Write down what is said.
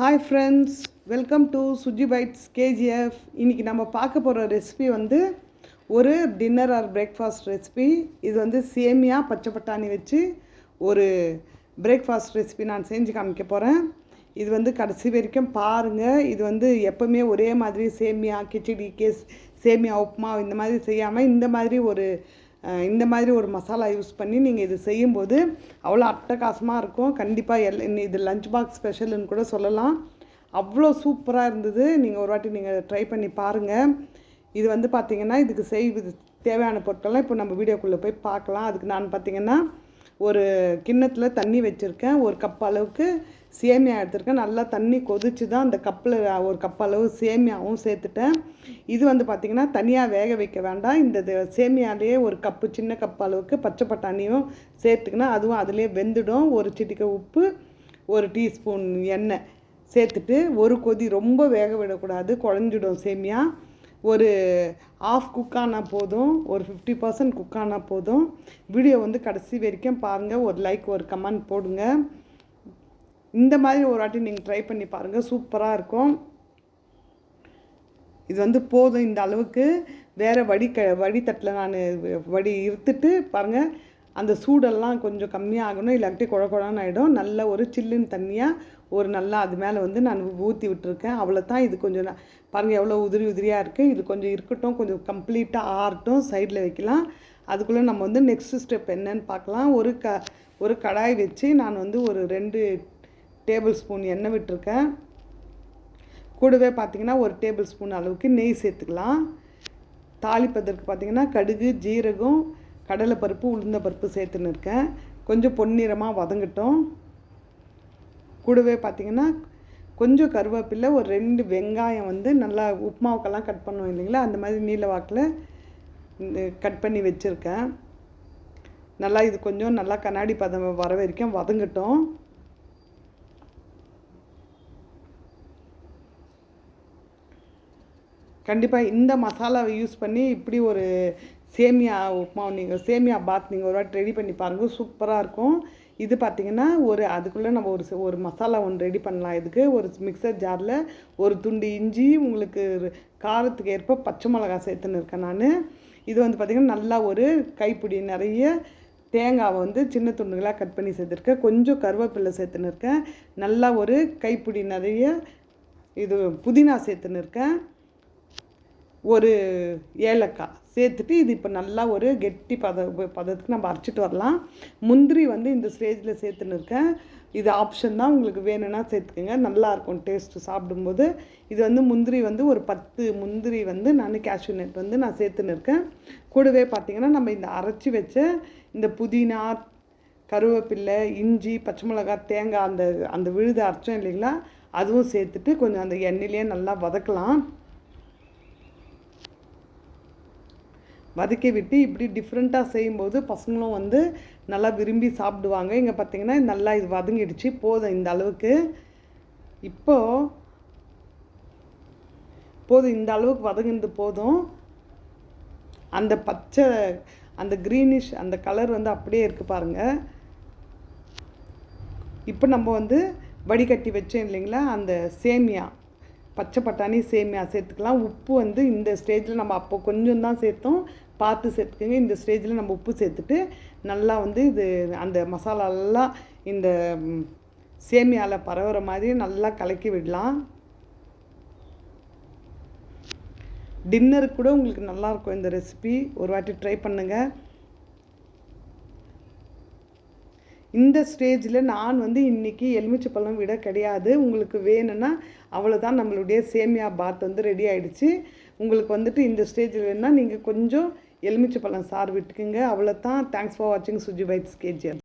Hi friends, welcome to Suji Bites KGF. இன்றைக்கி நம்ம பார்க்க போகிற ரெசிபி வந்து ஒரு டின்னர் ஆர் பிரேக்ஃபாஸ்ட் ரெசிபி. இது வந்து சேமியா பச்சை பட்டாணி வச்சு ஒரு பிரேக்ஃபாஸ்ட் ரெசிபி நான் செஞ்சு காமிக்க போகிறேன். இது வந்து கடைசி வரைக்கும் பாருங்கள். இது வந்து எப்போவுமே ஒரே மாதிரி சேமியா கிச்சடி சேமியா உப்புமா இந்த மாதிரி செய்யாமல் இந்த மாதிரி ஒரு மசாலா யூஸ் பண்ணி நீங்கள் இது செய்யும்போது அவ்வளோ அட்டகாசமாக இருக்கும். கண்டிப்பாக இது லஞ்ச் பாக்ஸ் ஸ்பெஷல்னு கூட சொல்லலாம். அவ்வளோ சூப்பராக இருந்தது. நீங்கள் ஒரு வாட்டி நீங்கள் ட்ரை பண்ணி பாருங்கள். இது வந்து பார்த்திங்கன்னா இதுக்கு தேவையான பொருட்கள்லாம் இப்போ நம்ம வீடியோக்குள்ளே போய் பார்க்கலாம். அதுக்கு நான் பார்த்திங்கன்னா ஒரு கிண்ணத்தில் தண்ணி வச்சுருக்கேன். ஒரு கப் அளவுக்கு சேமியா எடுத்துருக்கேன். நல்லா தண்ணி கொதிச்சு தான் அந்த கப்பில் ஒரு கப் அளவு சேமியாவும் சேர்த்துட்டேன். இது வந்து பார்த்திங்கன்னா தனியாக வேக வைக்க வேண்டாம். இந்த சேமியாலேயே ஒரு கப்பு சின்ன கப் அளவுக்கு பச்சை பட்டாணியும் சேர்த்துக்கினா அதுவும் அதிலே வெந்துடும். ஒரு சிட்டிகை உப்பு, ஒரு டீஸ்பூன் எண்ணெய் சேர்த்துட்டு ஒரு கொதி, ரொம்ப வேக விடக்கூடாது, குழஞ்சிடும் சேமியா. ஒரு ஆஃப் குக்கானால் போதும், ஒரு 50% குக்கானால் போதும். வீடியோ வந்து கடைசி வரைக்கும் பாருங்கள். ஒரு லைக், ஒரு கமெண்ட் போடுங்க. இந்த மாதிரி ஒரு வாட்டி நீங்கள் ட்ரை பண்ணி பாருங்கள், சூப்பராக இருக்கும். இது வந்து போதும் இந்த அளவுக்கு. வேறு வடித்தட்டில் நான் இருத்துட்டு பாருங்கள். அந்த சூடெல்லாம் கொஞ்சம் கம்மியாகணும், இல்லாட்டி குழன்னு ஆகிடும். நல்ல ஒரு சில்லுன்னு தண்ணியாக ஒரு நல்லா அது மேலே வந்து நான் ஊற்றி விட்டுருக்கேன். அவ்வளோ தான். இது கொஞ்சம் பாருங்கள் எவ்வளோ உதிரியாக இருக்குது. இது கொஞ்சம் இருக்கட்டும், கொஞ்சம் கம்ப்ளீட்டாக ஆறட்டும், சைடில் வைக்கலாம். அதுக்குள்ளே நம்ம வந்து நெக்ஸ்ட் ஸ்டெப் என்னன்னு பார்க்கலாம். ஒரு கடாய் வச்சு நான் வந்து ஒரு 2 டேபிள் ஸ்பூன் எண்ணெய் விட்டுருக்கேன். கூடவே பார்த்திங்கன்னா ஒரு டேபிள் ஸ்பூன் அளவுக்கு நெய் சேர்த்துக்கலாம். தாளிப்பதற்கு பார்த்திங்கன்னா கடுகு, ஜீரகம், கடலைப்பருப்பு, உளுந்தப்பருப்பு சேர்த்துன்னு இருக்கேன். கொஞ்சம் பொன்னிறமாக வதங்கட்டும். கூடவே பார்த்திங்கன்னா கொஞ்சம் கருவேப்பிலை, ஒரு 2 வெங்காயம் வந்து நல்லா உப்புமாவுக்கெல்லாம் கட் பண்ணுவோம் இல்லைங்களா, அந்த மாதிரி நீல வாக்கில் கட் பண்ணி வச்சுருக்கேன். நல்லா இது கொஞ்சம் நல்லா கண்ணாடி பதம் வர வரைக்கும் வதங்கட்டும். கண்டிப்பாக இந்த மசாலாவை யூஸ் பண்ணி இப்படி ஒரு சேமியா உப்புமா சேமியா பாத் நீங்கள் ஒரு வாட்டி ரெடி பண்ணி பாருங்கள், சூப்பராக இருக்கும். இது பார்த்திங்கன்னா அதுக்குள்ளே நம்ம ஒரு மசாலா ஒன்று ரெடி பண்ணலாம். இதுக்கு ஒரு மிக்சர் ஜாரில் ஒரு துண்டு இஞ்சி, உங்களுக்கு காரத்துக்கு ஏற்ப பச்சை மிளகா சேர்த்துன்னு இருக்கேன் நான். இது வந்து பார்த்திங்கன்னா நல்லா ஒரு கைப்பிடி நிறைய தேங்காவை வந்து சின்ன துண்டுகளாக கட் பண்ணி சேர்த்துருக்கேன். கொஞ்சம் கருவேப்பிலை சேர்த்துன்னு இருக்கேன். நல்லா ஒரு கைப்பிடி நிறைய இது புதினா சேர்த்துன்னு இருக்கேன். ஒரு ஏலக்காய் சேர்த்துட்டு இது இப்போ நல்லா ஒரு கெட்டி பதத்துக்கு நம்ம அரைச்சிட்டு வரலாம். முந்திரி வந்து இந்த ஸ்டேஜில் சேர்த்துன்னு இருக்கேன். இது ஆப்ஷன் தான், உங்களுக்கு வேணும்னா சேர்த்துக்கோங்க, நல்லாயிருக்கும் டேஸ்ட்டு சாப்பிடும்போது. இது வந்து முந்திரி வந்து ஒரு 10 முந்திரி வந்து நான் கேஷ்யூ நட் வந்து நான் சேர்த்துன்னு இருக்கேன். கூடவே பார்த்திங்கன்னா நம்ம இந்த அரைச்சி வச்ச இந்த புதினா, கருவேப்பில்லை, இஞ்சி, பச்சை மிளகாய், தேங்காய் அந்த விழுது அரைச்சோம் இல்லைங்களா, அதுவும் சேர்த்துட்டு கொஞ்சம் அந்த எண்ணெயிலே நல்லா வதக்கலாம். வதக்கி விட்டு இப்படி டிஃப்ரெண்ட்டாக செய்யும்போது பசங்களும் வந்து நல்லா விரும்பி சாப்பிடுவாங்க. இங்கே பார்த்திங்கன்னா நல்லா இது வதங்கிடுச்சு, போதும் இந்த அளவுக்கு. போதும் இந்த அளவுக்கு வதங்கினது போதும். அந்த பச்சை அந்த க்ரீனிஷ் அந்த கலர் வந்து அப்படியே இருக்குது பாருங்கள். இப்போ நம்ம வந்து வடிகட்டி வச்சோம் இல்லைங்களா, அந்த சேமியா பச்சை பட்டாணி சேமியா சேர்த்துக்கலாம். உப்பு வந்து இந்த ஸ்டேஜில் நம்ம அப்போ கொஞ்சம் தான் சேர்த்தோம், பார்த்து சேர்த்துக்கோங்க. இந்த ஸ்டேஜில் நம்ம உப்பு சேர்த்துட்டு நல்லா வந்து இது அந்த மசாலாலாம் இந்த சேமியாவில் பரவுற மாதிரி நல்லா கலக்கி விடலாம். டின்னருக்கு கூட உங்களுக்கு நல்லாயிருக்கும் இந்த ரெசிபி. ஒரு வாட்டி ட்ரை பண்ணுங்கள். இந்த ஸ்டேஜில் நான் வந்து இன்றைக்கி எலுமிச்சைப்பழம் விட கிடையாது. உங்களுக்கு வேணும்னா அவ்வளோதான், நம்மளுடைய சேமியா பாத் வந்து ரெடி ஆகிடுச்சு. உங்களுக்கு வந்துட்டு இந்த ஸ்டேஜில் வேணுன்னா நீங்கள் கொஞ்சம் எலுமிச்சைப்பழம் சாறு விட்டுக்குங்க, அவ்வளோதான். தேங்க்ஸ் ஃபார் வாட்சிங் சுஜி பைட்ஸ் கேஜிஎஃப்.